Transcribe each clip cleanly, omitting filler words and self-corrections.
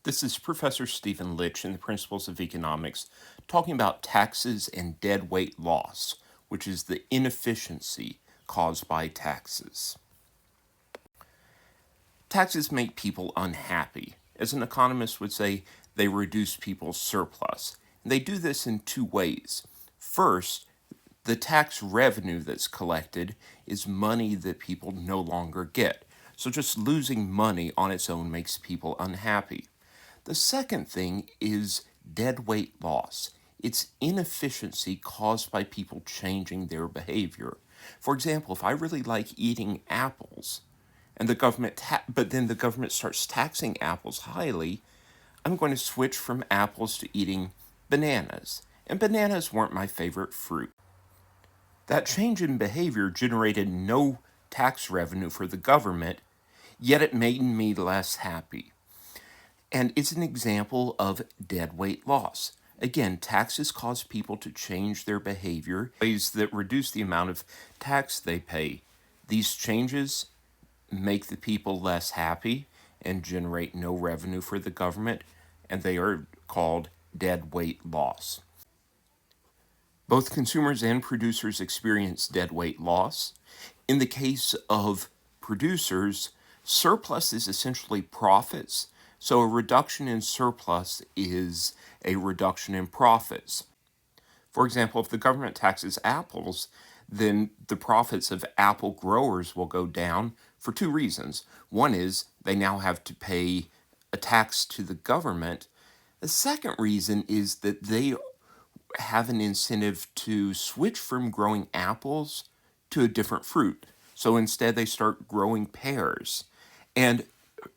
This is Professor Stephen Litch in the Principles of Economics talking about taxes and deadweight loss, which is the inefficiency caused by taxes. Taxes make people unhappy. As an economist would say, they reduce people's surplus. And they do this in two ways. First, the tax revenue that's collected is money that people no longer get. So just losing money on its own makes people unhappy. The second thing is deadweight loss. It's inefficiency caused by people changing their behavior. For example, if I really like eating apples, and but then the government starts taxing apples highly, I'm going to switch from apples to eating bananas. And bananas weren't my favorite fruit. That change in behavior generated no tax revenue for the government, yet it made me less happy. And it's an example of deadweight loss. Again, taxes cause people to change their behavior in ways that reduce the amount of tax they pay. These changes make the people less happy and generate no revenue for the government, and they are called deadweight loss. Both consumers and producers experience deadweight loss. In the case of producers, surplus is essentially profits, so a reduction in surplus is a reduction in profits. For example, if the government taxes apples, then the profits of apple growers will go down for two reasons. One is they now have to pay a tax to the government. The second reason is that they have an incentive to switch from growing apples to a different fruit. So instead they start growing pears. And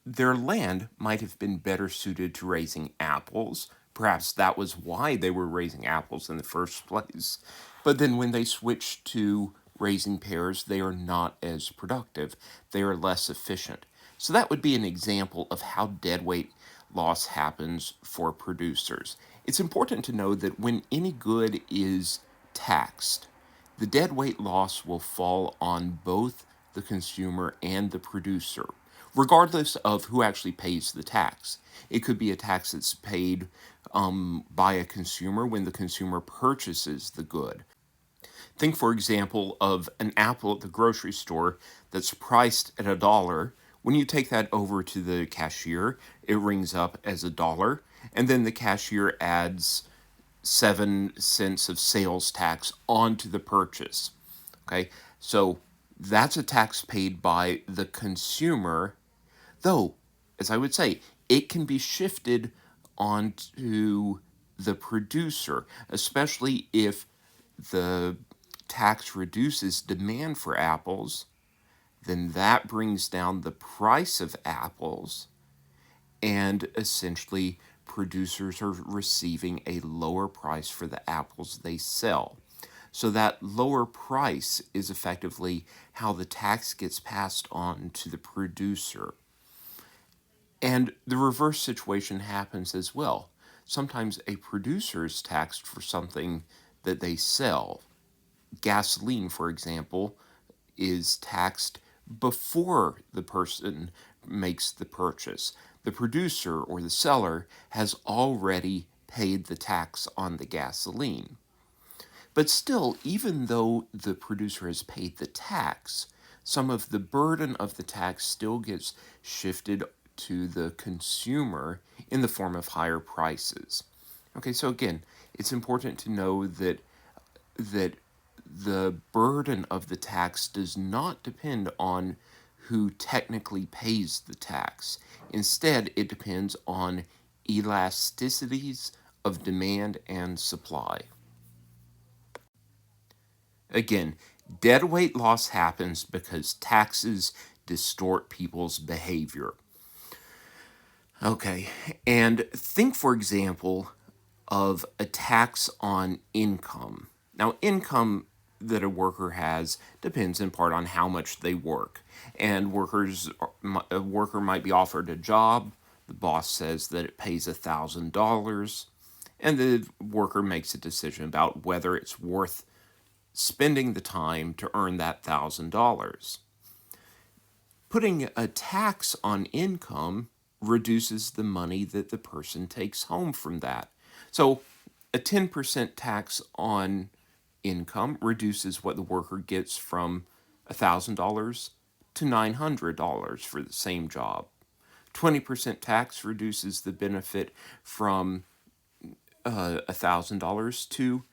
their land might have been better suited to raising apples. Perhaps that was why they were raising apples in the first place. But then when they switch to raising pears, they are not as productive. They are less efficient. So that would be an example of how deadweight loss happens for producers. It's important to know that when any good is taxed, the deadweight loss will fall on both the consumer and the producer, regardless of who actually pays the tax. It could be a tax that's paid by a consumer when the consumer purchases the good. Think, for example, of an apple at the grocery store that's priced at $1. When you take that over to the cashier, it rings up as $1, and then the cashier adds 7 cents of sales tax onto the purchase. Okay, so that's a tax paid by the consumer, though, as I would say, it can be shifted onto the producer, especially if the tax reduces demand for apples, then that brings down the price of apples, and essentially producers are receiving a lower price for the apples they sell. So that lower price is effectively how the tax gets passed on to the producer. And the reverse situation happens as well. Sometimes a producer is taxed for something that they sell. Gasoline, for example, is taxed before the person makes the purchase. The producer or the seller has already paid the tax on the gasoline. But still, even though the producer has paid the tax, some of the burden of the tax still gets shifted to the consumer in the form of higher prices. Okay, so again, it's important to know that the burden of the tax does not depend on who technically pays the tax. Instead, it depends on elasticities of demand and supply. Again, deadweight loss happens because taxes distort people's behavior. Okay, and think, for example, of a tax on income. Now, income that a worker has depends in part on how much they work. And a worker might be offered a job. The boss says that it pays $1,000, and the worker makes a decision about whether it's worth spending the time to earn that $1,000. Putting a tax on income reduces the money that the person takes home from that. So a 10% tax on income reduces what the worker gets from $1,000 to $900 for the same job. 20% tax reduces the benefit from $1,000 to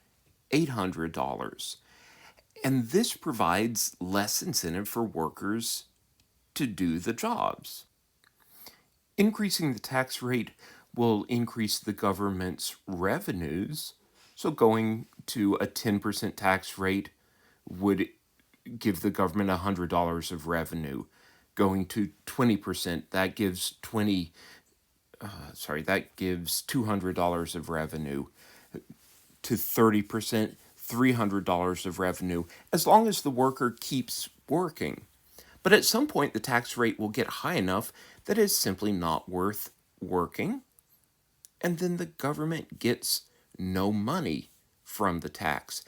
$800. And this provides less incentive for workers to do the jobs. Increasing the tax rate will increase the government's revenues. So going to a 10% tax rate would give the government $100 of revenue. Going to 20%, that gives $200 of revenue. To 30%, $300 of revenue, as long as the worker keeps working. But at some point, the tax rate will get high enough that it's simply not worth working, and then the government gets no money from the tax.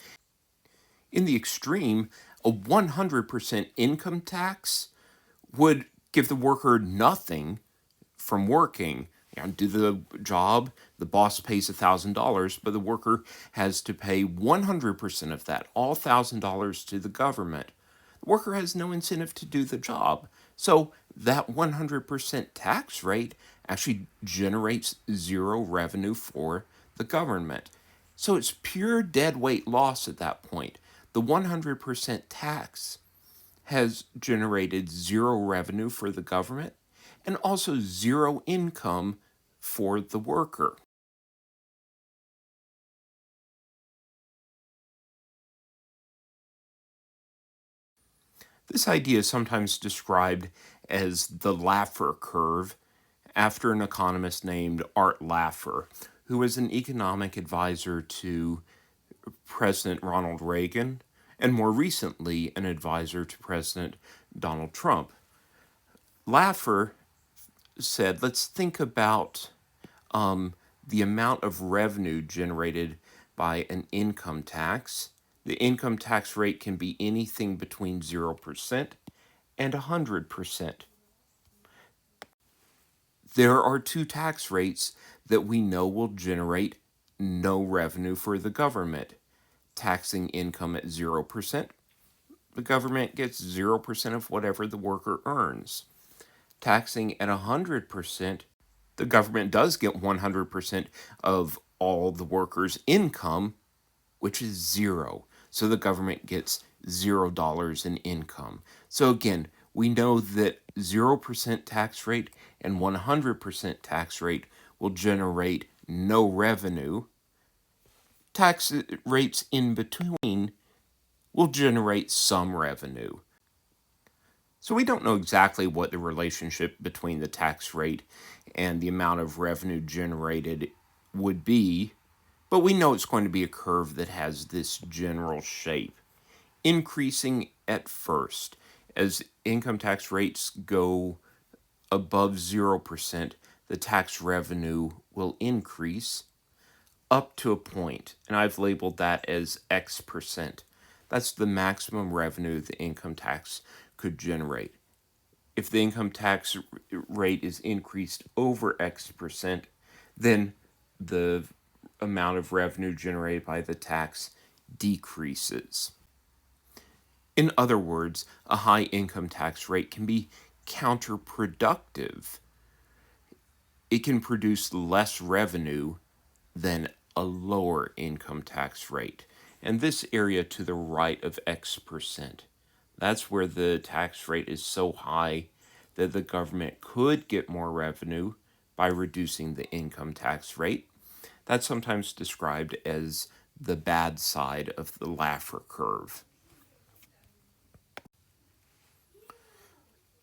In the extreme, a 100% income tax would give the worker nothing from working. Do the job, the boss pays $1,000, but the worker has to pay 100% of that, all $1,000 to the government. The worker has no incentive to do the job. So that 100% tax rate actually generates zero revenue for the government. So it's pure deadweight loss at that point. The 100% tax has generated zero revenue for the government and also zero income for the worker. This idea is sometimes described as the Laffer curve after an economist named Art Laffer, who was an economic advisor to President Ronald Reagan and more recently an advisor to President Donald Trump. Laffer said, let's think about the amount of revenue generated by an income tax. The income tax rate can be anything between 0% and 100%. There are two tax rates that we know will generate no revenue for the government. Taxing income at 0%, the government gets 0% of whatever the worker earns. Taxing at 100%, the government does get 100% of all the workers' income, which is zero. So the government gets $0 in income. So again, we know that 0% tax rate and 100% tax rate will generate no revenue. Tax rates in between will generate some revenue. So we don't know exactly what the relationship between the tax rate and the amount of revenue generated would be, but we know it's going to be a curve that has this general shape, increasing at first. As income tax rates go above 0%, the tax revenue will increase up to a point, and I've labeled that as X%. That's the maximum revenue the income tax could generate. If the income tax rate is increased over X%, then the amount of revenue generated by the tax decreases. In other words, a high income tax rate can be counterproductive. It can produce less revenue than a lower income tax rate. And this area to the right of X%, that's where the tax rate is so high that the government could get more revenue by reducing the income tax rate. That's sometimes described as the bad side of the Laffer curve.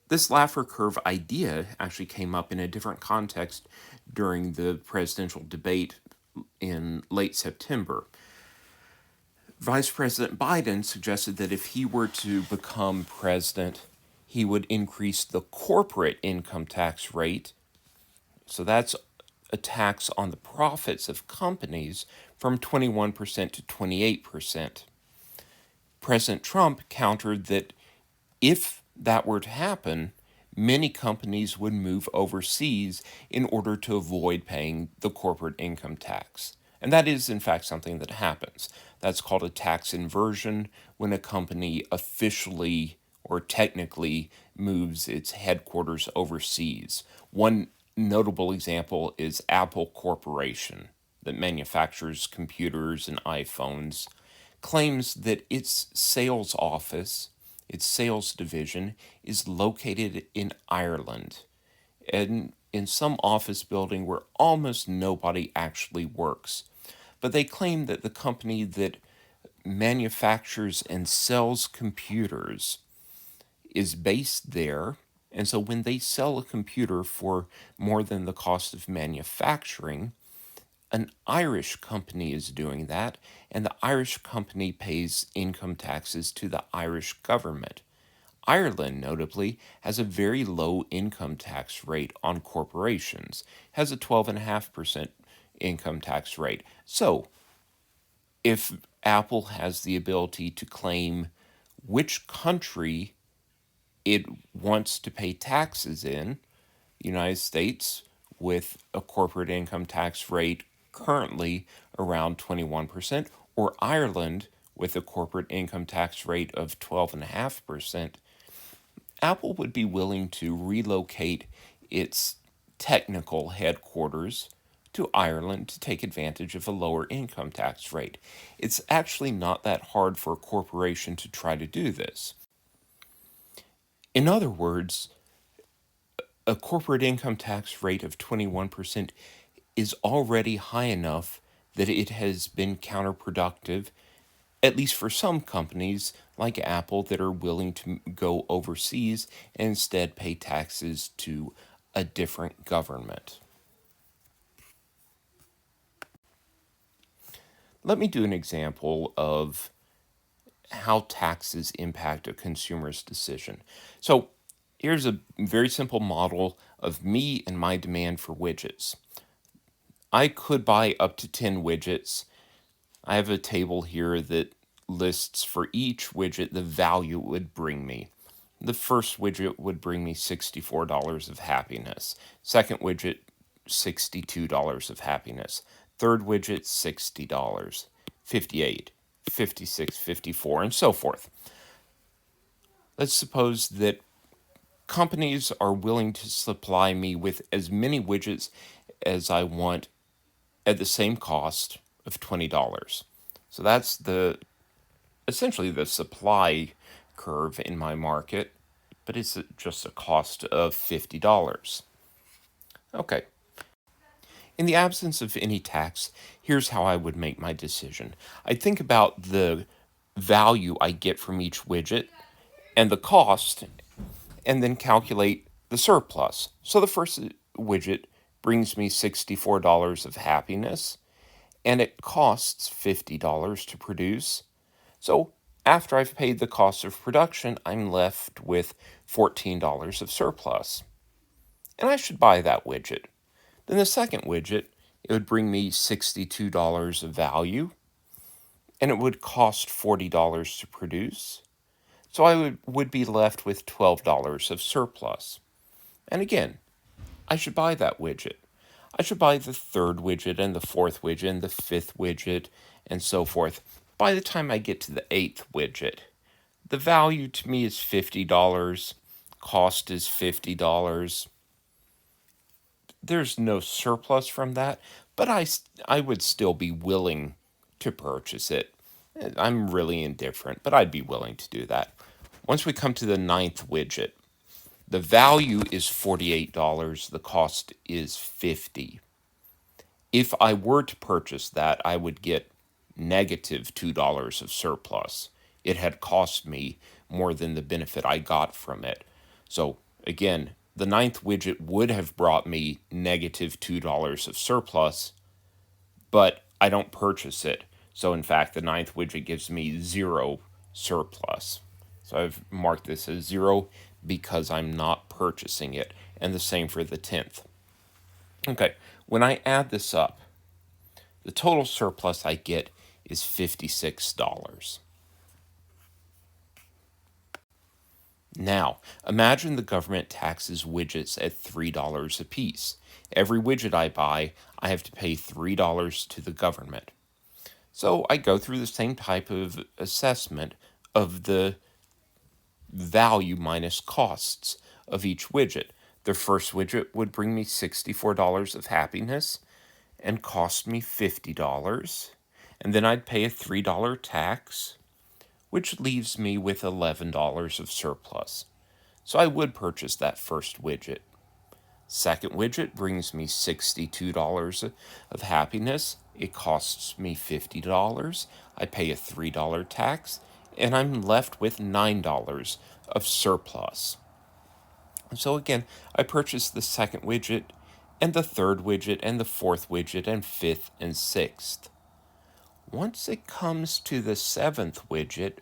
This Laffer curve idea actually came up in a different context during the presidential debate in late September. Vice President Biden suggested that if he were to become president, he would increase the corporate income tax rate. So that's a tax on the profits of companies from 21% to 28%. President Trump countered that if that were to happen, many companies would move overseas in order to avoid paying the corporate income tax. And that is, in fact, something that happens. That's called a tax inversion when a company officially or technically moves its headquarters overseas. One notable example is Apple Corporation, that manufactures computers and iPhones, claims that its sales office, its sales division, is located in Ireland and in some office building where almost nobody actually works. But they claim that the company that manufactures and sells computers is based there. And so when they sell a computer for more than the cost of manufacturing, an Irish company is doing that, and the Irish company pays income taxes to the Irish government. Ireland, notably, has a very low income tax rate on corporations, has a 12.5% income tax rate. So, if Apple has the ability to claim which country it wants to pay taxes in, the United States, with a corporate income tax rate currently around 21%, or Ireland with a corporate income tax rate of 12.5%, Apple would be willing to relocate its technical headquarters to Ireland to take advantage of a lower income tax rate. It's actually not that hard for a corporation to try to do this. In other words, a corporate income tax rate of 21% is already high enough that it has been counterproductive, at least for some companies like Apple that are willing to go overseas and instead pay taxes to a different government. Let me do an example of how taxes impact a consumer's decision. So here's a very simple model of me and my demand for widgets. I could buy up to 10 widgets. I have a table here that lists for each widget the value it would bring me. The first widget would bring me $64 of happiness. Second widget, $62 of happiness. Third widget, $60, 58, 56, 54, and so forth. Let's suppose that companies are willing to supply me with as many widgets as I want at the same cost of $20. So that's the essentially the supply curve in my market, but it's just a cost of $50. Okay. In the absence of any tax, here's how I would make my decision. I'd think about the value I get from each widget and the cost, and then calculate the surplus. So the first widget brings me $64 of happiness, and it costs $50 to produce. So after I've paid the cost of production, I'm left with $14 of surplus. And I should buy that widget. Then the second widget, it would bring me $62 of value, and it would cost $40 to produce. So I would be left with $12 of surplus. And again, I should buy that widget. I should buy the third widget and the fourth widget and the fifth widget and so forth. By the time I get to the eighth widget, the value to me is $50, cost is $50. There's no surplus from that, but I would still be willing to purchase it. I'm really indifferent, but I'd be willing to do that. Once we come to the ninth widget, the value is $48, the cost is $50. If I were to purchase that, I would get negative $2 of surplus. It had cost me more than the benefit I got from it. So again, the ninth widget would have brought me negative $2 of surplus, but I don't purchase it. So in fact, the ninth widget gives me zero surplus. So I've marked this as zero because I'm not purchasing it. And the same for the 10th. Okay, when I add this up, the total surplus I get is $56. Now, imagine the government taxes widgets at $3 a piece. Every widget I buy, I have to pay $3 to the government. So I go through the same type of assessment of the value minus costs of each widget. The first widget would bring me $64 of happiness and cost me $50. And then I'd pay a $3 tax, which leaves me with $11 of surplus. So I would purchase that first widget. Second widget brings me $62 of happiness. It costs me $50. I pay a $3 tax, and I'm left with $9 of surplus. So again, I purchased the second widget, and the third widget, and the fourth widget, and fifth and sixth. Once it comes to the seventh widget,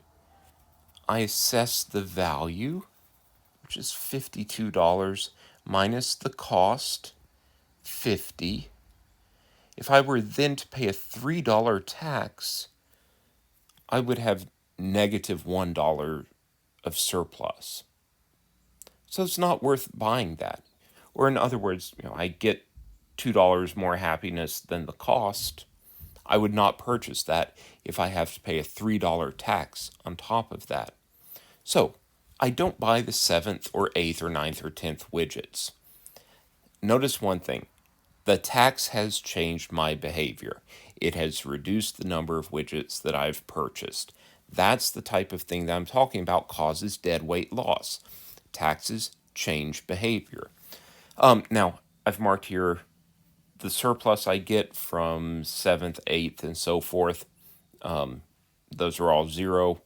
I assess the value, which is $52 minus the cost, 50. If I were then to pay a $3 tax, I would have negative $1 of surplus. So it's not worth buying that. Or in other words, I get $2 more happiness than the cost. I would not purchase that if I have to pay a $3 tax on top of that. So I don't buy the 7th or 8th or ninth or 10th widgets. Notice one thing. The tax has changed my behavior. It has reduced the number of widgets that I've purchased. That's the type of thing that I'm talking about causes deadweight loss. Taxes change behavior. Now, I've marked here the surplus I get from 7th, 8th, and so forth. Those are all zero.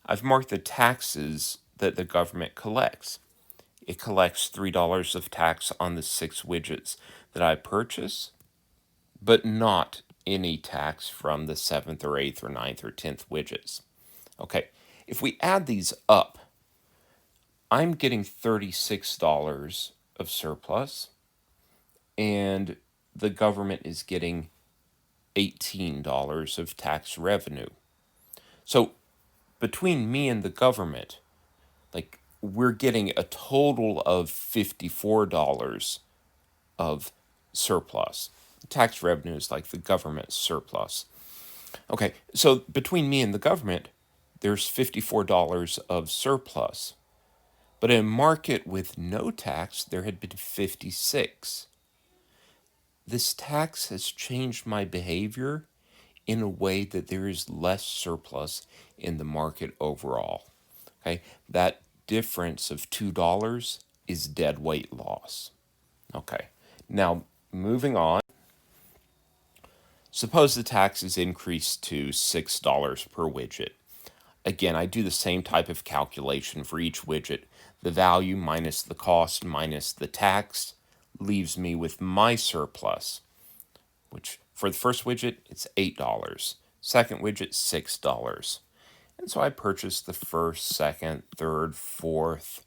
I've marked the taxes that the government collects. It collects $3 of tax on the 6 widgets that I purchase, but not any tax from the 7th or 8th or ninth or 10th widgets. Okay, if we add these up, I'm getting $36 of surplus, and the government is getting $18 of tax revenue. So between me and the government, we're getting a total of $54 of surplus. Tax revenue is like the government's surplus. Okay, so between me and the government, there's $54 of surplus. But in a market with no tax, there had been 56. This tax has changed my behavior in a way that there is less surplus in the market overall. Okay, that difference of $2 is deadweight loss. Okay, now moving on. Suppose the tax is increased to $6 per widget. Again, I do the same type of calculation for each widget. The value minus the cost minus the tax leaves me with my surplus, which for the first widget, it's $8. Second widget, $6. And so I purchased the first, second, third, fourth.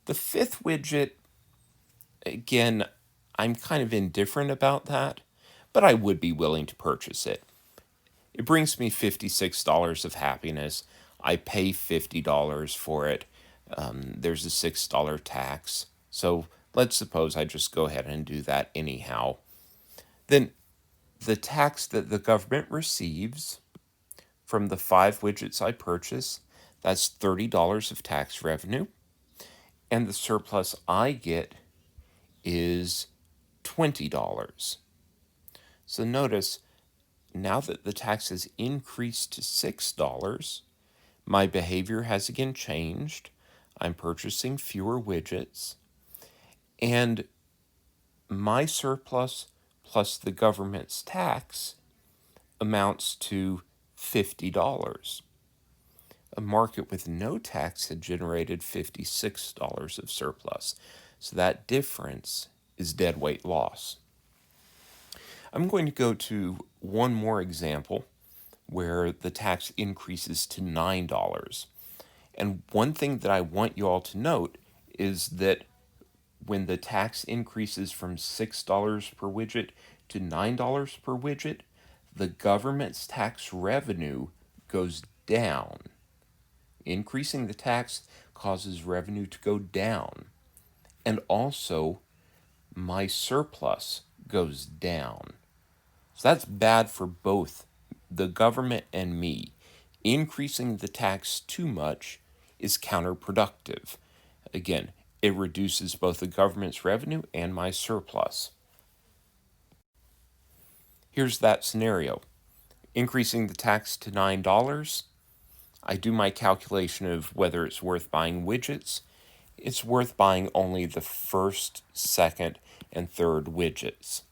The fifth widget, again, I'm kind of indifferent about that, but I would be willing to purchase it. It brings me $56 of happiness. I pay $50 for it. There's a $6 tax. So let's suppose I just go ahead and do that anyhow. Then the tax that the government receives from the 5 widgets I purchase, that's $30 of tax revenue. And the surplus I get is $20. So notice, now that the tax has increased to $6, my behavior has again changed. I'm purchasing fewer widgets, and my surplus plus the government's tax amounts to $50. A market with no tax had generated $56 of surplus. So that difference is deadweight loss. I'm going to go to one more example where the tax increases to $9. And one thing that I want you all to note is that when the tax increases from $6 per widget to $9 per widget, the government's tax revenue goes down. Increasing the tax causes revenue to go down. And also, my surplus goes down. So that's bad for both the government and me. Increasing the tax too much is counterproductive. Again, it reduces both the government's revenue and my surplus. Here's that scenario. Increasing the tax to $9, I do my calculation of whether it's worth buying widgets. It's worth buying only the first, second, and third widgets.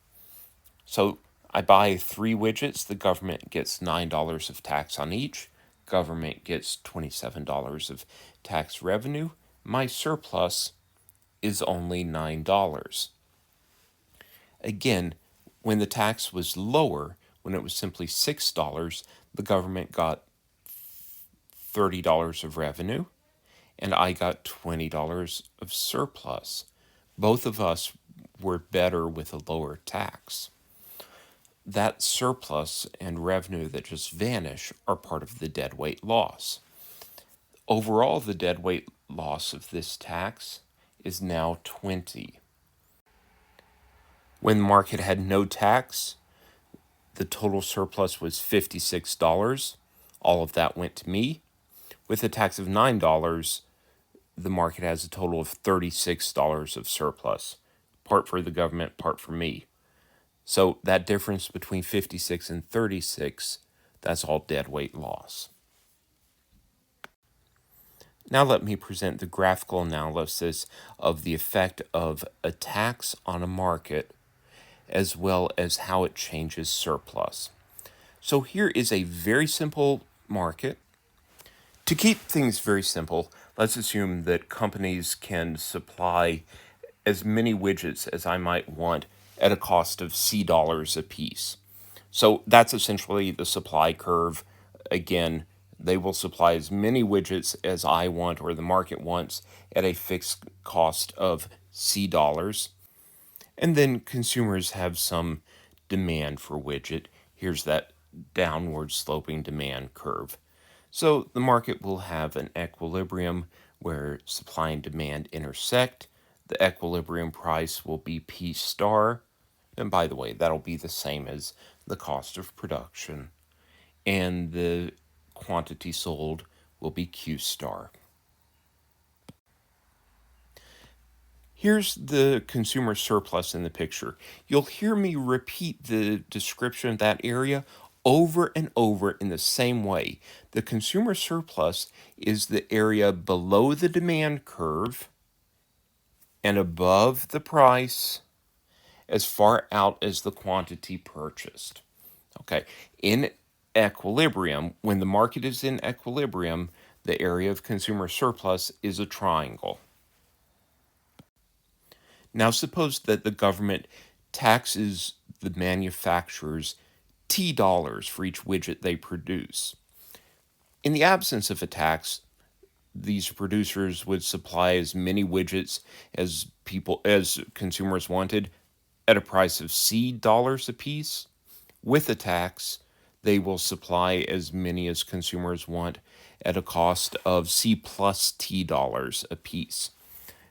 So I buy 3 widgets, the government gets $9 of tax on each, government gets $27 of tax revenue, my surplus is only $9. Again, when the tax was lower, when it was simply $6, the government got $30 of revenue, and I got $20 of surplus. Both of us were better with a lower tax. That surplus and revenue that just vanish are part of the deadweight loss. Overall, the deadweight loss of this tax is now 20. When the market had no tax, the total surplus was $56. All of that went to me. With a tax of $9, the market has a total of $36 of surplus, part for the government, part for me. So that difference between 56 and 36, that's all deadweight loss. Now let me present the graphical analysis of the effect of a tax on a market, as well as how it changes surplus. So here is a very simple market. To keep things very simple, let's assume that companies can supply as many widgets as I might want at a cost of C dollars a piece. So that's essentially the supply curve. Again, they will supply as many widgets as I want or the market wants at a fixed cost of C dollars. And then consumers have some demand for widget. Here's that downward sloping demand curve. So the market will have an equilibrium where supply and demand intersect. The equilibrium price will be P star. And by the way, that'll be the same as the cost of production. And the quantity sold will be Q star. Here's the consumer surplus in the picture. You'll hear me repeat the description of that area over and over in the same way. The consumer surplus is the area below the demand curve and above the price as far out as the quantity purchased. Okay, in equilibrium, when the market is in equilibrium, the area of consumer surplus is a triangle. Now suppose that the government taxes the manufacturers T dollars for each widget they produce. In the absence of a tax, these producers would supply as many widgets as consumers wanted at a price of C dollars a piece. With a tax, they will supply as many as consumers want at a cost of C plus T dollars a piece.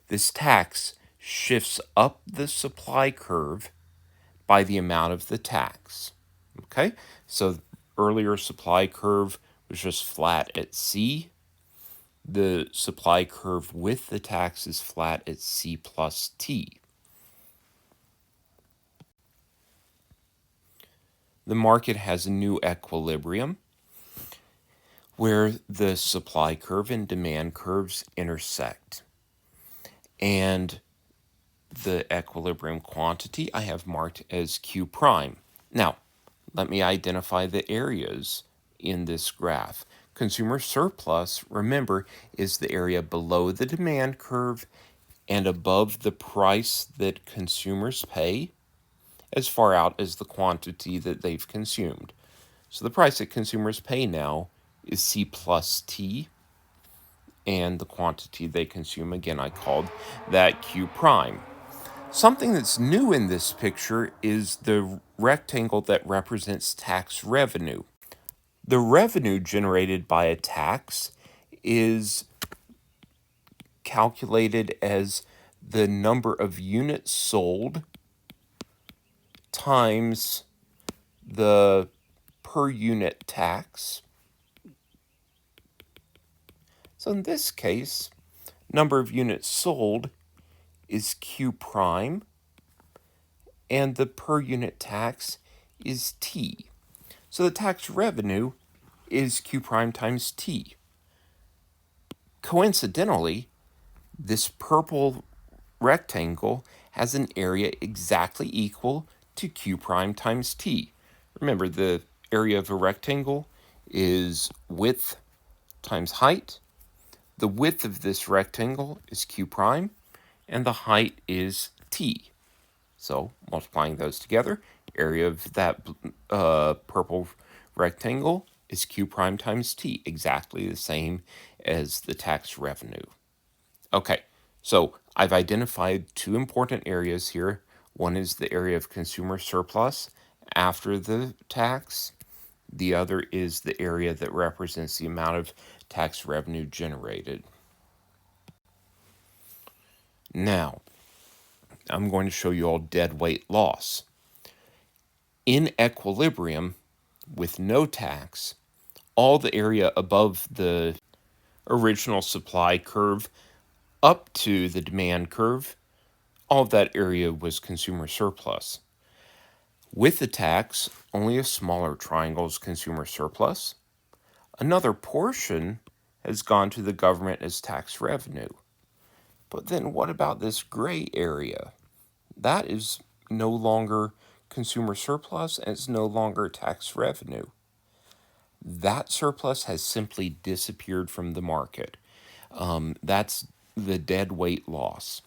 This tax shifts up the supply curve by the amount of the tax. Okay, so the earlier supply curve was just flat at C. The supply curve with the tax is flat at C plus T. The market has a new equilibrium where the supply curve and demand curves intersect. And the equilibrium quantity I have marked as Q prime. Now, let me identify the areas in this graph. Consumer surplus, remember, is the area below the demand curve and above the price that consumers pay as far out as the quantity that they've consumed. So the price that consumers pay now is C plus T, and the quantity they consume, again, I called that Q prime. Something that's new in this picture is the rectangle that represents tax revenue. The revenue generated by a tax is calculated as the number of units sold times the per unit tax. So in this case, number of units sold is Q prime, and the per unit tax is T. So the tax revenue is Q prime times T. Coincidentally, this purple rectangle has an area exactly equal to Q prime times T. Remember, the area of a rectangle is width times height. The width of this rectangle is Q prime, and the height is T. So multiplying those together, area of that purple rectangle is Q prime times T, exactly the same as the tax revenue. Okay, so I've identified two important areas here. One is the area of consumer surplus after the tax. The other is the area that represents the amount of tax revenue generated. Now, I'm going to show you all deadweight loss. In equilibrium, with no tax, all the area above the original supply curve up to the demand curve, all of that area was consumer surplus. With the tax, only a smaller triangle is consumer surplus. Another portion has gone to the government as tax revenue. But then what about this gray area? That is no longer consumer surplus and it's no longer tax revenue. That surplus has simply disappeared from the market. That's the deadweight loss.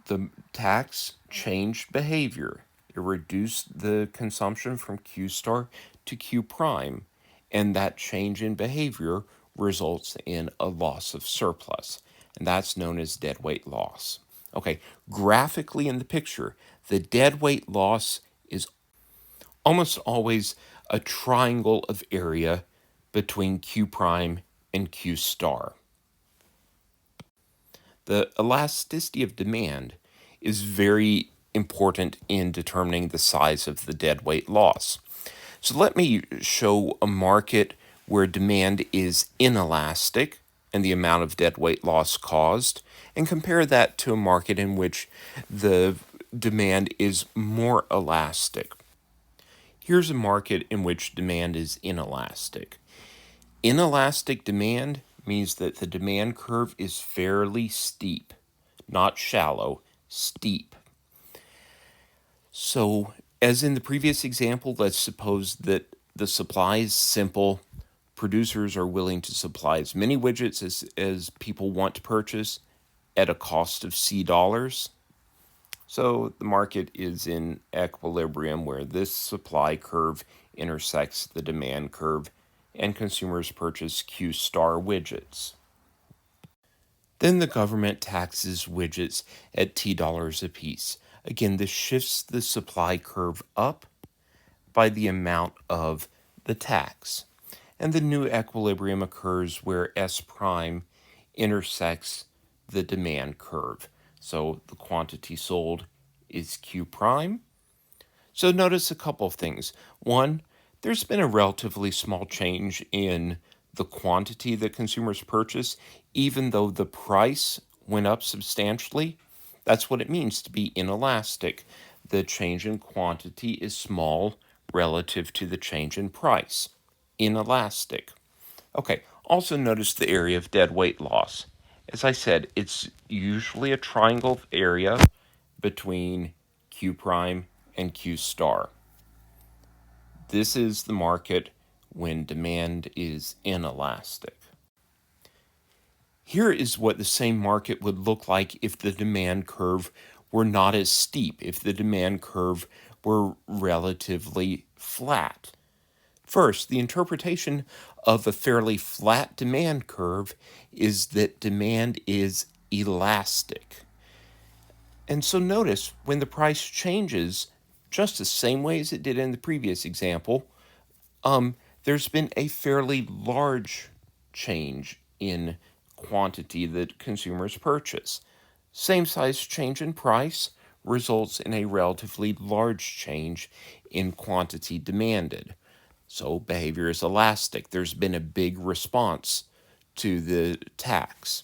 The tax changed behavior. It reduced the consumption from Q star to Q prime, and that change in behavior results in a loss of surplus, and that's known as deadweight loss. Okay, graphically in the picture, the deadweight loss is almost always a triangle of area between Q prime and Q star. The elasticity of demand is very important in determining the size of the deadweight loss. So let me show a market where demand is inelastic and the amount of deadweight loss caused, and compare that to a market in which the demand is more elastic. Here's a market in which demand is inelastic. Inelastic demand means that the demand curve is fairly steep, not shallow, steep. So, as in the previous example, let's suppose that the supply is simple. Producers are willing to supply as many widgets as people want to purchase at a cost of C dollars. So the market is in equilibrium where this supply curve intersects the demand curve and consumers purchase Q star widgets. Then the government taxes widgets at T dollars apiece. Again, this shifts the supply curve up by the amount of the tax. And the new equilibrium occurs where S prime intersects the demand curve. So the quantity sold is Q prime. So notice a couple of things. One, there's been a relatively small change in the quantity that consumers purchase, even though the price went up substantially. That's what it means to be inelastic. The change in quantity is small relative to the change in price. Inelastic. Okay, also notice the area of deadweight loss. As I said, it's usually a triangle area between Q prime and Q star. This is the market when demand is inelastic. Here is what the same market would look like if the demand curve were not as steep, if the demand curve were relatively flat. First, the interpretation of a fairly flat demand curve is that demand is elastic. And so notice when the price changes, just the same way as it did in the previous example, there's been a fairly large change in quantity that consumers purchase. Same size change in price results in a relatively large change in quantity demanded. So behavior is elastic. There's been a big response to the tax.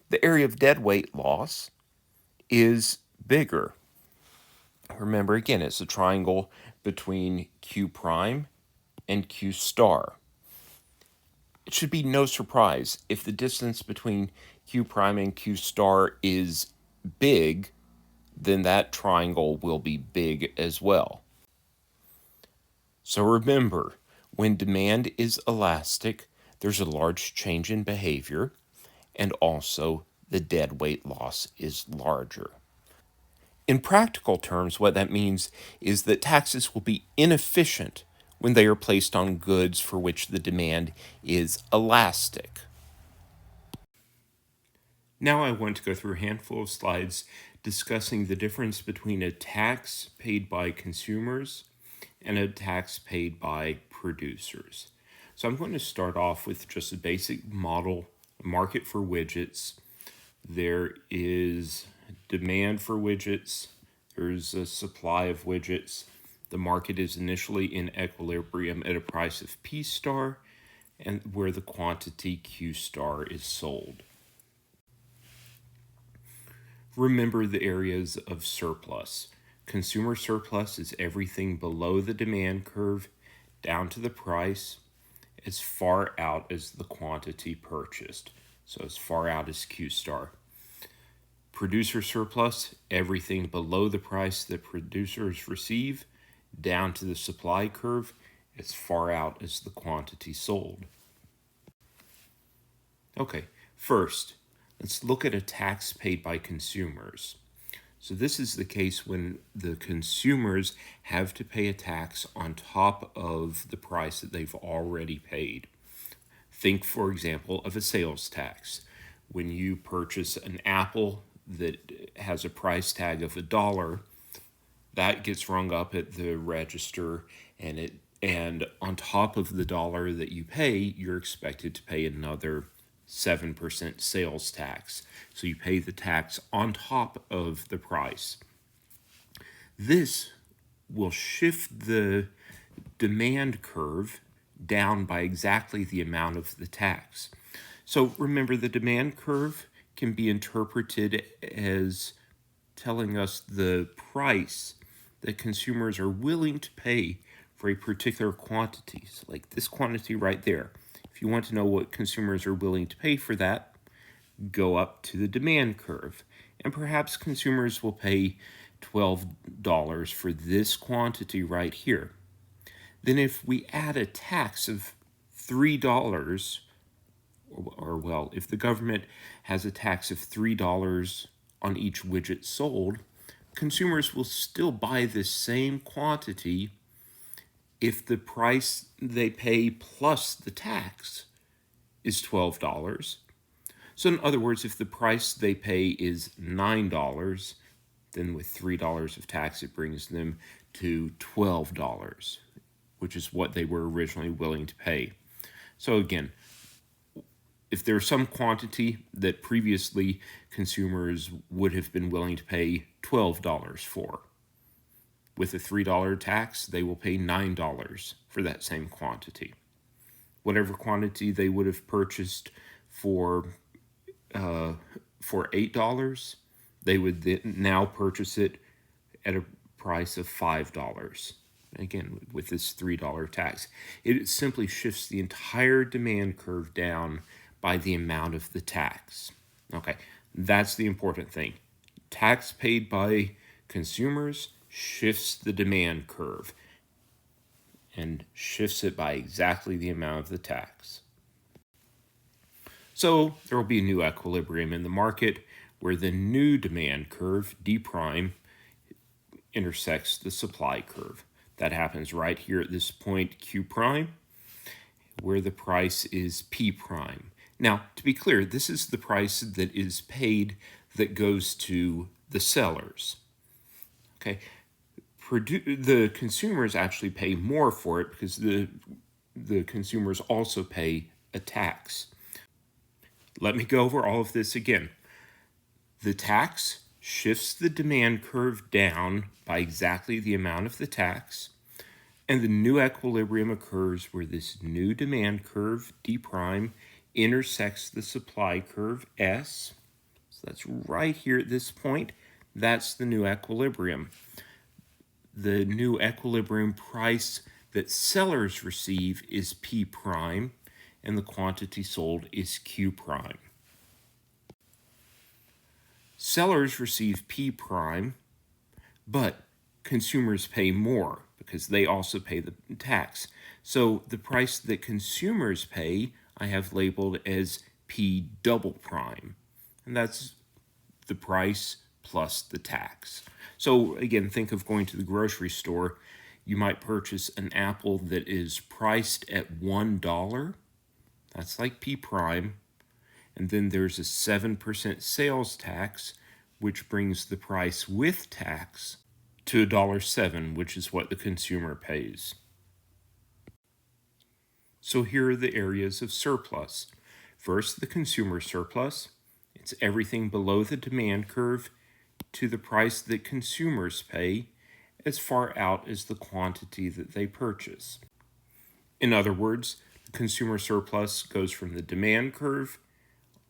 The area of deadweight loss is bigger. Remember again, it's a triangle between Q prime and Q star. It should be no surprise if the distance between Q prime and Q star is big, then that triangle will be big as well. So remember, when demand is elastic, there's a large change in behavior, and also the deadweight loss is larger. In practical terms, what that means is that taxes will be inefficient when they are placed on goods for which the demand is elastic. Now I want to go through a handful of slides discussing the difference between a tax paid by consumers and a tax paid by producers. So I'm going to start off with just a basic model market for widgets. There is demand for widgets. There's a supply of widgets. The market is initially in equilibrium at a price of P star, and where the quantity Q star is sold. Remember the areas of surplus. Consumer surplus is everything below the demand curve down to the price as far out as the quantity purchased. So as far out as Q star. Producer surplus, everything below the price that producers receive down to the supply curve as far out as the quantity sold. Okay, first, let's look at a tax paid by consumers. So this is the case when the consumers have to pay a tax on top of the price that they've already paid. Think, for example, of a sales tax. When you purchase an apple that has a price tag of $1, that gets rung up at the register, and on top of the dollar that you pay, you're expected to pay another 7% sales tax. So you pay the tax on top of the price. This will shift the demand curve down by exactly the amount of the tax. So remember, the demand curve can be interpreted as telling us the price that consumers are willing to pay for a particular quantity. So like this quantity right there. If you want to know what consumers are willing to pay for that, go up to the demand curve. And perhaps consumers will pay $12 for this quantity right here. Then if we add a tax of $3, or well, if the government has a tax of $3 on each widget sold, consumers will still buy this same quantity if the price they pay plus the tax is $12. So in other words, if the price they pay is $9, then with $3 of tax, it brings them to $12, which is what they were originally willing to pay. So again, if there's some quantity that previously consumers would have been willing to pay $12 for, with a $3 tax, they will pay $9 for that same quantity. Whatever quantity they would have purchased for $8, they would now purchase it at a price of $5. Again, with this $3 tax, it simply shifts the entire demand curve down by the amount of the tax. Okay, that's the important thing. Tax paid by consumers shifts the demand curve and shifts it by exactly the amount of the tax. So there will be a new equilibrium in the market where the new demand curve, D prime, intersects the supply curve. That happens right here at this point, Q prime, where the price is P prime. Now, to be clear, this is the price that is paid that goes to the sellers. Okay, the consumers actually pay more for it because the consumers also pay a tax. Let me go over all of this again. The tax shifts the demand curve down by exactly the amount of the tax, and the new equilibrium occurs where this new demand curve, D prime, intersects the supply curve, S. So that's right here at this point. That's the new equilibrium. The new equilibrium price that sellers receive is P prime, and the quantity sold is Q prime. Sellers receive P prime, but consumers pay more because they also pay the tax. So the price that consumers pay, I have labeled as P double prime, and that's the price plus the tax. So again, think of going to the grocery store. You might purchase an apple that is priced at $1. That's like P prime. And then there's a 7% sales tax, which brings the price with tax to $1.07, which is what the consumer pays. So here are the areas of surplus. First, the consumer surplus. It's everything below the demand curve to the price that consumers pay as far out as the quantity that they purchase. In other words, the consumer surplus goes from the demand curve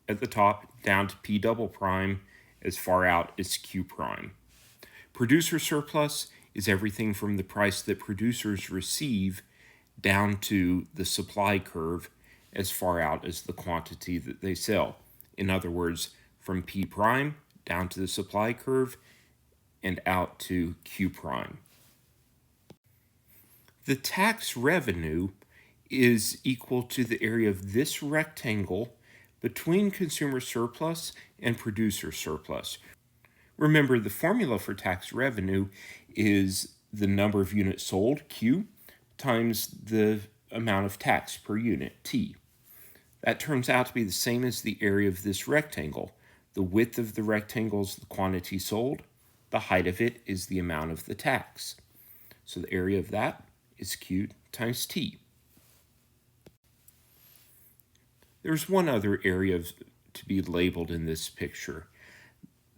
at the top down to P double prime as far out as Q prime. Producer surplus is everything from the price that producers receive down to the supply curve as far out as the quantity that they sell. In other words, from P prime down to the supply curve and out to Q prime. The tax revenue is equal to the area of this rectangle between consumer surplus and producer surplus. Remember, the formula for tax revenue is the number of units sold, Q, times the amount of tax per unit, T. That turns out to be the same as the area of this rectangle. The width of the rectangle is the quantity sold. The height of it is the amount of the tax. So the area of that is Q times T. There's one other area to be labeled in this picture.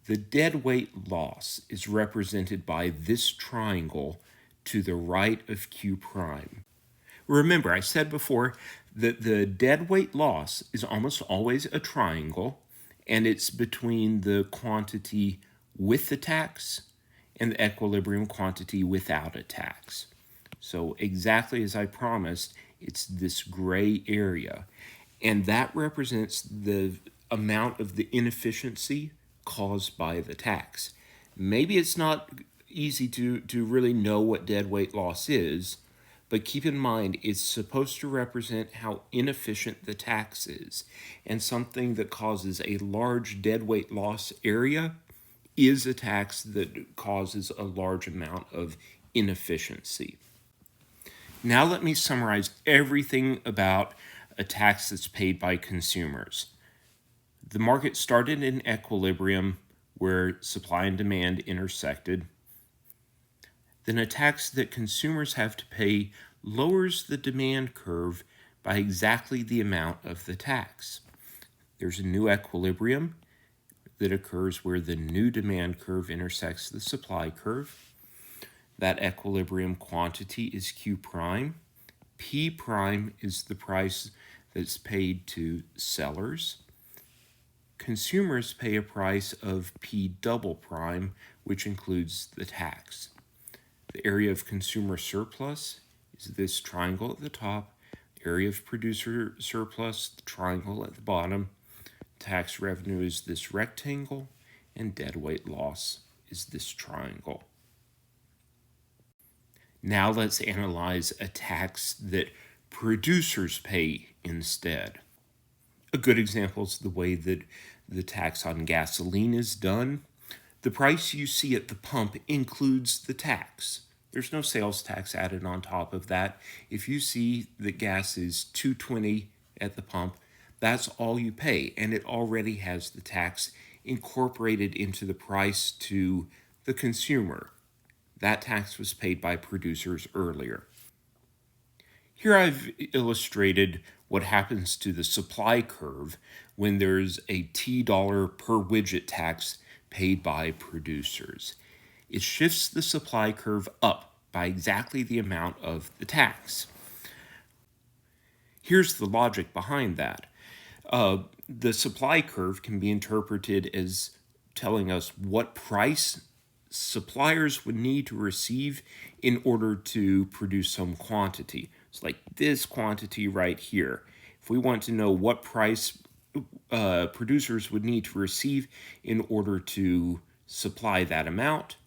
The deadweight loss is represented by this triangle to the right of Q prime. Remember, I said before that the deadweight loss is almost always a triangle, and it's between the quantity with the tax and the equilibrium quantity without a tax. So exactly as I promised, it's this gray area, and that represents the amount of the inefficiency caused by the tax. Maybe it's not easy to really know what deadweight loss is, but keep in mind it's supposed to represent how inefficient the tax is, and something that causes a large deadweight loss area is a tax that causes a large amount of inefficiency. Now let me summarize everything about a tax that's paid by consumers. The market started in equilibrium where supply and demand intersected. Then a tax that consumers have to pay lowers the demand curve by exactly the amount of the tax. There's a new equilibrium that occurs where the new demand curve intersects the supply curve. That equilibrium quantity is Q prime. P prime is the price that's paid to sellers. Consumers pay a price of P double prime, which includes the tax. The area of consumer surplus is this triangle at the top. The area of producer surplus, the triangle at the bottom. Tax revenue is this rectangle, and deadweight loss is this triangle. Now let's analyze a tax that producers pay instead. A good example is the way that the tax on gasoline is done. The price you see at the pump includes the tax. There's no sales tax added on top of that. If you see that gas is $2.20 at the pump, that's all you pay, and it already has the tax incorporated into the price to the consumer. That tax was paid by producers earlier. Here I've illustrated what happens to the supply curve when there's a $T per widget tax paid by producers. It shifts the supply curve up by exactly the amount of the tax. Here's the logic behind that. The supply curve can be interpreted as telling us what price suppliers would need to receive in order to produce some quantity. It's like this quantity right here. If we want to know what price producers would need to receive in order to supply that amount,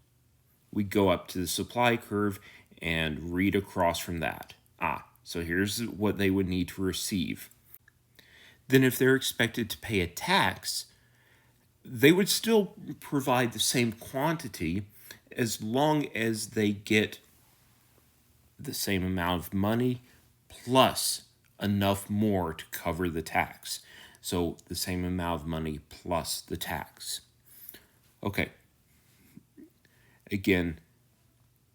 we go up to the supply curve and read across from that. So here's what they would need to receive. Then if they're expected to pay a tax, they would still provide the same quantity as long as they get the same amount of money plus enough more to cover the tax. So the same amount of money plus the tax. Okay. Again,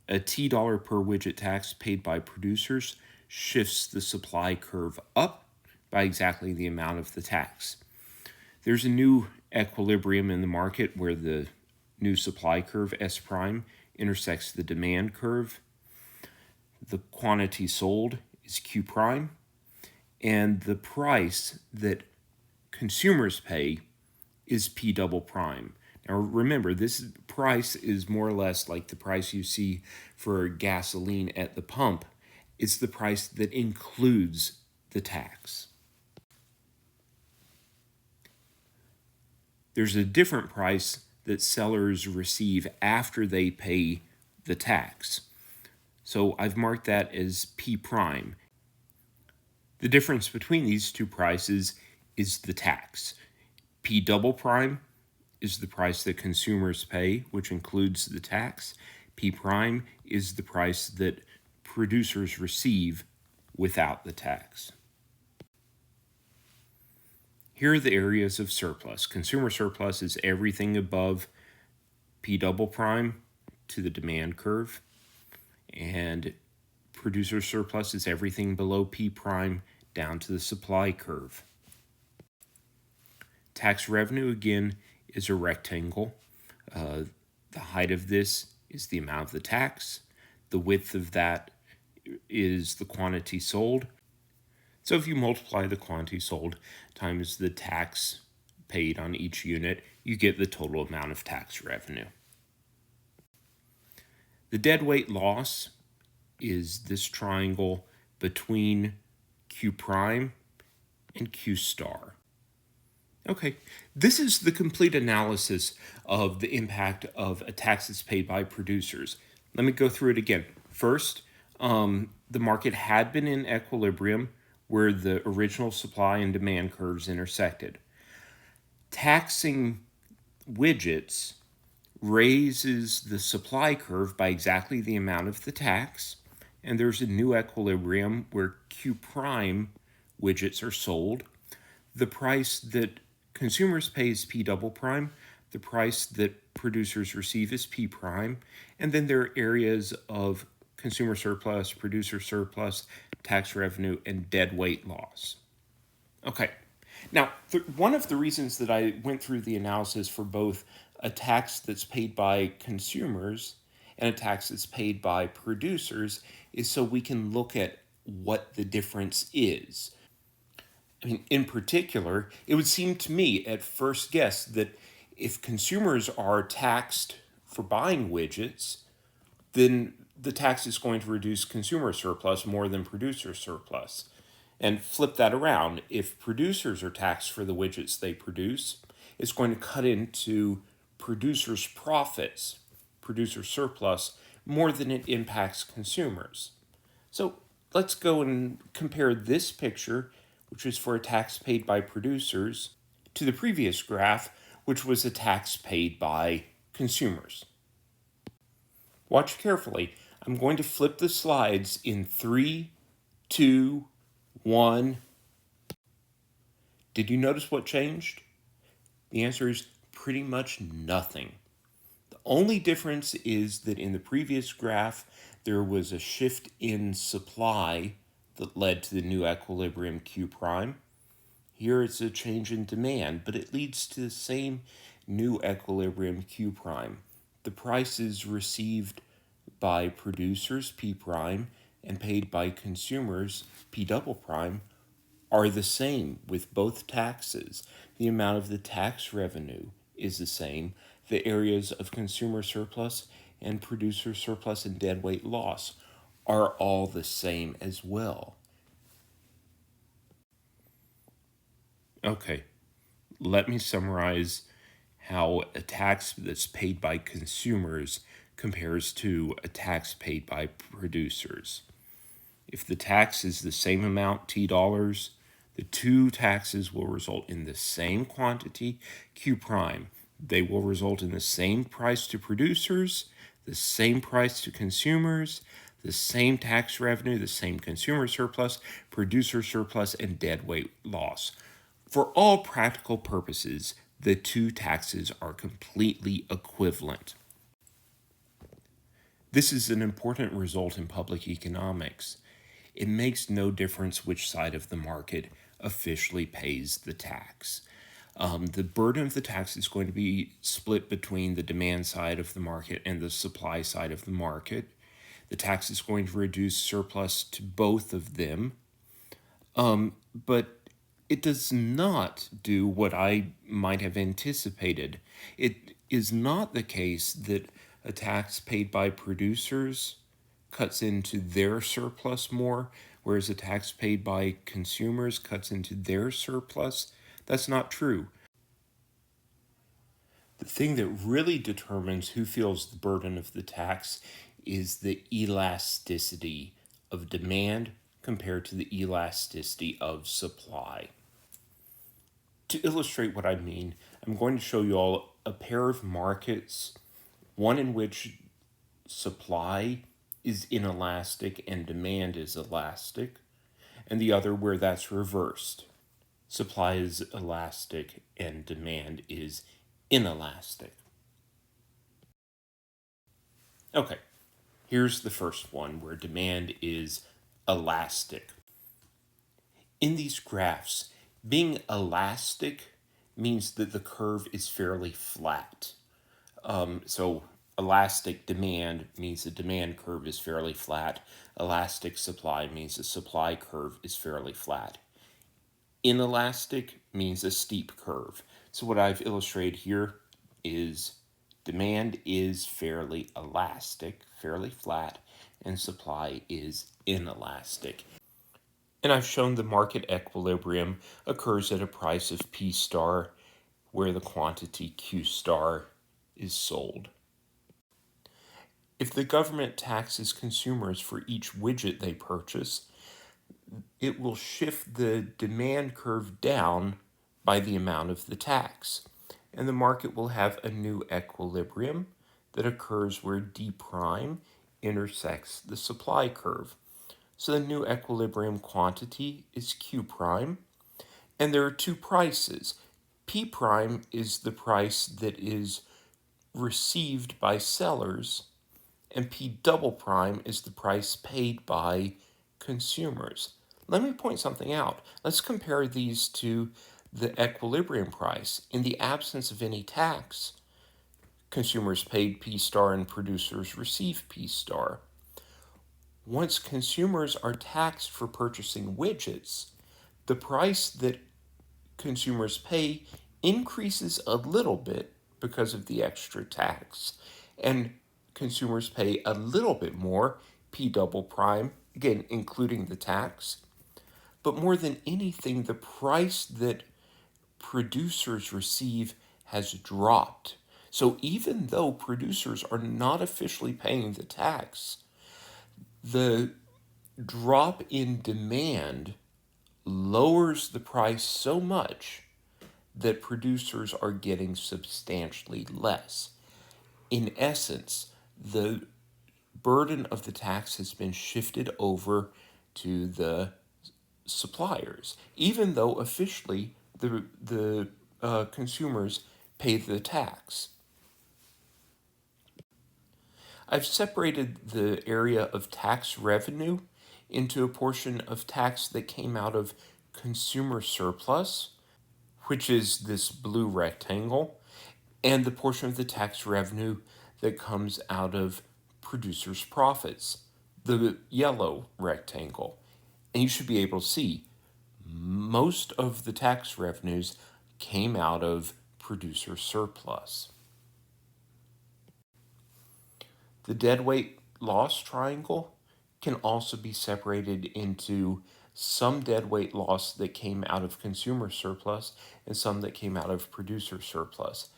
a $T per widget tax paid by producers shifts the supply curve up by exactly the amount of the tax. There's a new equilibrium in the market where the new supply curve, S prime, intersects the demand curve. The quantity sold is Q prime, and the price that consumers pay is P double prime. Now remember, this price is more or less like the price you see for gasoline at the pump. It's the price that includes the tax. There's a different price that sellers receive after they pay the tax. So I've marked that as P prime. The difference between these two prices is the tax. P double prime is the price that consumers pay, which includes the tax. P prime is the price that producers receive without the tax. Here are the areas of surplus. Consumer surplus is everything above P double prime to the demand curve, and producer surplus is everything below P prime down to the supply curve. Tax revenue, again, is a rectangle. The height of this is the amount of the tax. The width of that is the quantity sold. So if you multiply the quantity sold times the tax paid on each unit, you get the total amount of tax revenue. The deadweight loss is this triangle between Q prime and Q star. Okay, this is the complete analysis of the impact of a tax that's paid by producers. Let me go through it again. First, the market had been in equilibrium where the original supply and demand curves intersected. Taxing widgets raises the supply curve by exactly the amount of the tax, and there's a new equilibrium where Q prime widgets are sold. The price that consumers pay is P double prime, the price that producers receive is P prime, and then there are areas of consumer surplus, producer surplus, tax revenue, and deadweight loss. Okay, now one of the reasons that I went through the analysis for both a tax that's paid by consumers and a tax that's paid by producers is so we can look at what the difference is. I mean, in particular, it would seem to me at first guess that if consumers are taxed for buying widgets, then the tax is going to reduce consumer surplus more than producer surplus. And flip that around. If producers are taxed for the widgets they produce, it's going to cut into producers' profits, producer surplus, more than it impacts consumers. So let's go and compare this picture, which is for a tax paid by producers, to the previous graph, which was a tax paid by consumers. Watch carefully. I'm going to flip the slides in 3, 2, 1. Did you notice what changed? The answer is pretty much nothing. The only difference is that in the previous graph, there was a shift in supply that led to the new equilibrium Q prime. Here it's a change in demand, but it leads to the same new equilibrium Q prime. The prices received by producers, P prime, and paid by consumers, P double prime, are the same with both taxes. The amount of the tax revenue is the same. The areas of consumer surplus and producer surplus and deadweight loss are all the same as well. Okay, let me summarize how a tax that's paid by consumers compares to a tax paid by producers. If the tax is the same amount, T dollars, the two taxes will result in the same quantity, Q prime. They will result in the same price to producers, the same price to consumers, the same tax revenue, the same consumer surplus, producer surplus, and deadweight loss. For all practical purposes, the two taxes are completely equivalent. This is an important result in public economics. It makes no difference which side of the market officially pays the tax. The burden of the tax is going to be split between the demand side of the market and the supply side of the market. The tax is going to reduce surplus to both of them, but it does not do what I might have anticipated. It is not the case that a tax paid by producers cuts into their surplus more, whereas a tax paid by consumers cuts into their surplus. That's not true. The thing that really determines who feels the burden of the tax is the elasticity of demand compared to the elasticity of supply. To illustrate what I mean, I'm going to show you all a pair of markets, one in which supply is inelastic and demand is elastic, and the other where that's reversed. Supply is elastic and demand is inelastic. Okay, here's the first one where demand is elastic. In these graphs, being elastic means that the curve is fairly flat. So elastic demand means the demand curve is fairly flat. Elastic supply means the supply curve is fairly flat. Inelastic means a steep curve. So what I've illustrated here is demand is fairly elastic, fairly flat, and supply is inelastic. And I've shown the market equilibrium occurs at a price of P star where the quantity Q star is sold. If the government taxes consumers for each widget they purchase, it will shift the demand curve down by the amount of the tax. And the market will have a new equilibrium that occurs where D prime intersects the supply curve. So the new equilibrium quantity is Q prime, and there are two prices. P prime is the price that is received by sellers, and P double prime is the price paid by consumers. Let me point something out. Let's compare these to the equilibrium price. In the absence of any tax, consumers paid P star and producers receive P star. Once consumers are taxed for purchasing widgets, the price that consumers pay increases a little bit because of the extra tax, and consumers pay a little bit more, P double prime, again, including the tax. But more than anything, the price that producers receive has dropped. So even though producers are not officially paying the tax, the drop in demand lowers the price so much that producers are getting substantially less. In essence, the burden of the tax has been shifted over to the suppliers, even though officially the consumers pay the tax. I've separated the area of tax revenue into a portion of tax that came out of consumer surplus, which is this blue rectangle, and the portion of the tax revenue that comes out of producers' profits, the yellow rectangle. And you should be able to see most of the tax revenues came out of producer surplus. The deadweight loss triangle can also be separated into some deadweight loss that came out of consumer surplus and some that came out of producer surplus.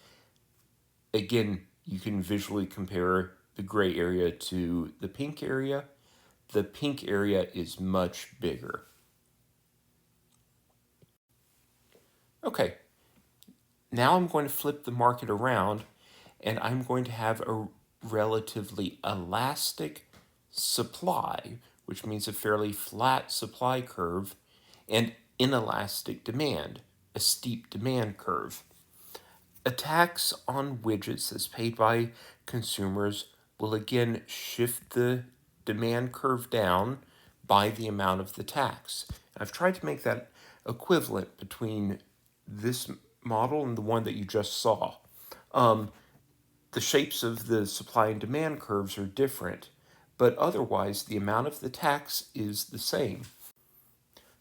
Again, you can visually compare the gray area to the pink area. The pink area is much bigger. Okay, now I'm going to flip the market around and I'm going to have a relatively elastic supply, which means a fairly flat supply curve, and inelastic demand, a steep demand curve. A tax on widgets that's paid by consumers will again shift the demand curve down by the amount of the tax. I've tried to make that equivalent between this model and the one that you just saw. The shapes of the supply and demand curves are different, but otherwise the amount of the tax is the same.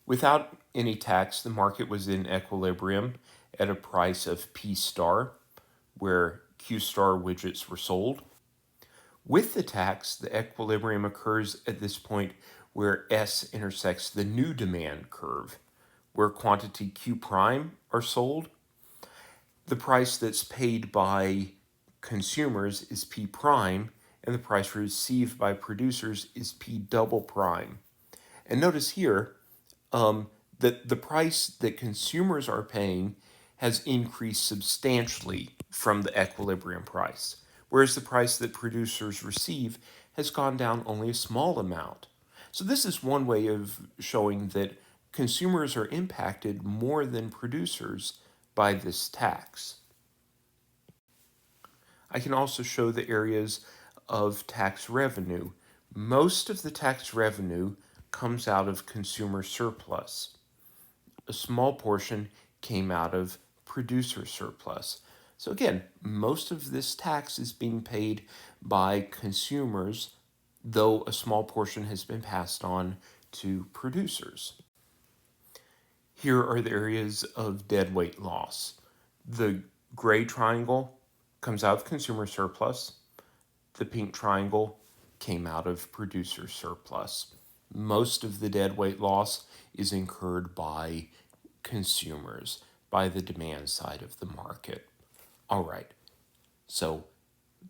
Without any tax, the market was in equilibrium at a price of P star, where Q star widgets were sold. With the tax, the equilibrium occurs at this point where S intersects the new demand curve, where quantity Q prime are sold. The price that's paid by consumers is P prime, and the price received by producers is P double prime. And notice here that the price that consumers are paying has increased substantially from the equilibrium price, whereas the price that producers receive has gone down only a small amount. So this is one way of showing that consumers are impacted more than producers by this tax. I can also show the areas of tax revenue. Most of the tax revenue comes out of consumer surplus. A small portion came out of producer surplus. So again, most of this tax is being paid by consumers, though a small portion has been passed on to producers. Here are the areas of deadweight loss. The gray triangle comes out of consumer surplus. The pink triangle came out of producer surplus. Most of the deadweight loss is incurred by consumers, by the demand side of the market. All right, so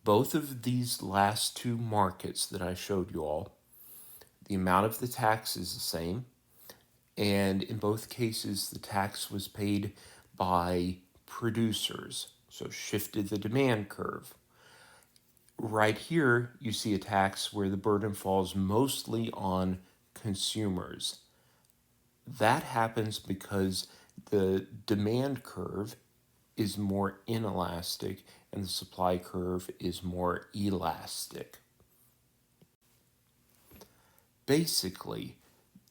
both of these last two markets that I showed you all, the amount of the tax is the same, and in both cases the tax was paid by producers, so shifted the demand curve. Right here, you see a tax where the burden falls mostly on consumers. That happens because the demand curve is more inelastic and the supply curve is more elastic. Basically,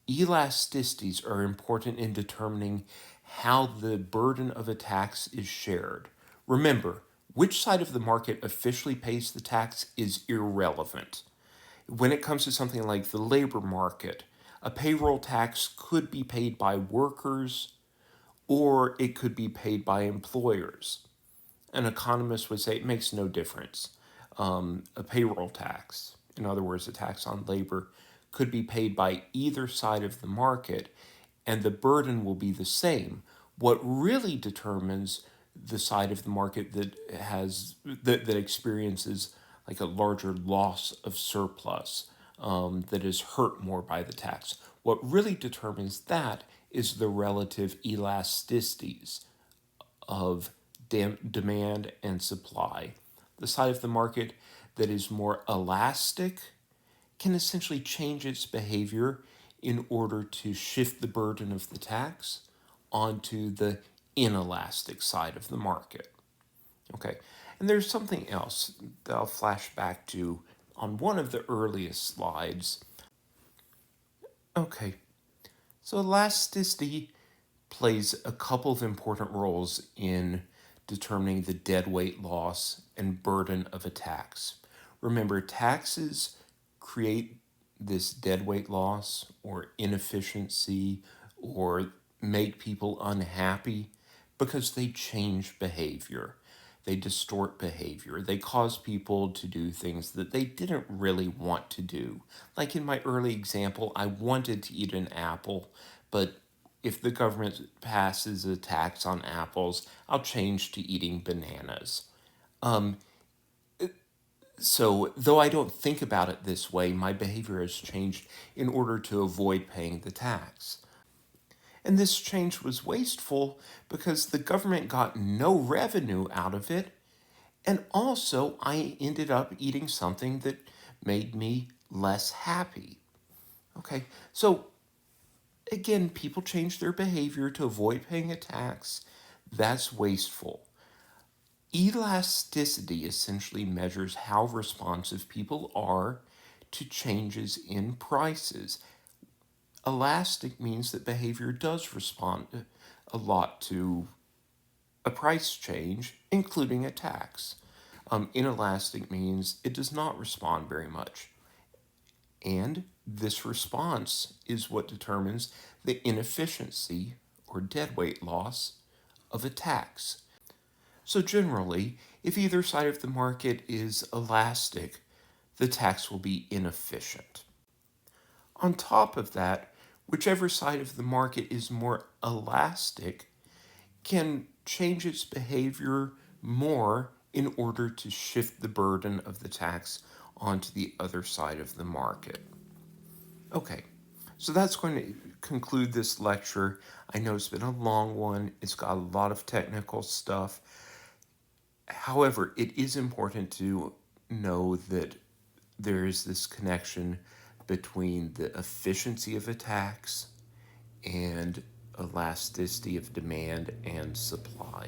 elasticities are important in determining how the burden of a tax is shared. Remember, which side of the market officially pays the tax is irrelevant. When it comes to something like the labor market, a payroll tax could be paid by workers or it could be paid by employers. An economist would say it makes no difference. A payroll tax, in other words, a tax on labor, could be paid by either side of the market and the burden will be the same. What really determines the side of the market that experiences like a larger loss of surplus, that is hurt more by the tax. What really determines that is the relative elasticities of demand and supply. The side of the market that is more elastic can essentially change its behavior in order to shift the burden of the tax onto the inelastic side of the market. Okay, and there's something else that I'll flash back to on one of the earliest slides. Okay, so elasticity plays a couple of important roles in determining the deadweight loss and burden of a tax. Remember, taxes create this deadweight loss or inefficiency or make people unhappy because they change behavior. They distort behavior. They cause people to do things that they didn't really want to do. Like in my early example, I wanted to eat an apple, but if the government passes a tax on apples, I'll change to eating bananas. So, though I don't think about it this way, my behavior has changed in order to avoid paying the tax. And this change was wasteful because the government got no revenue out of it. And also, I ended up eating something that made me less happy. Okay, so again, people change their behavior to avoid paying a tax. That's wasteful. Elasticity essentially measures how responsive people are to changes in prices. Elastic means that behavior does respond a lot to a price change, including a tax. Inelastic means it does not respond very much. And this response is what determines the inefficiency or deadweight loss of a tax. So generally, if either side of the market is elastic, the tax will be inefficient. On top of that, whichever side of the market is more elastic can change its behavior more in order to shift the burden of the tax onto the other side of the market. Okay, so that's going to conclude this lecture. I know it's been a long one, it's got a lot of technical stuff. However, it is important to know that there is this connection between the efficiency of a tax and elasticity of demand and supply.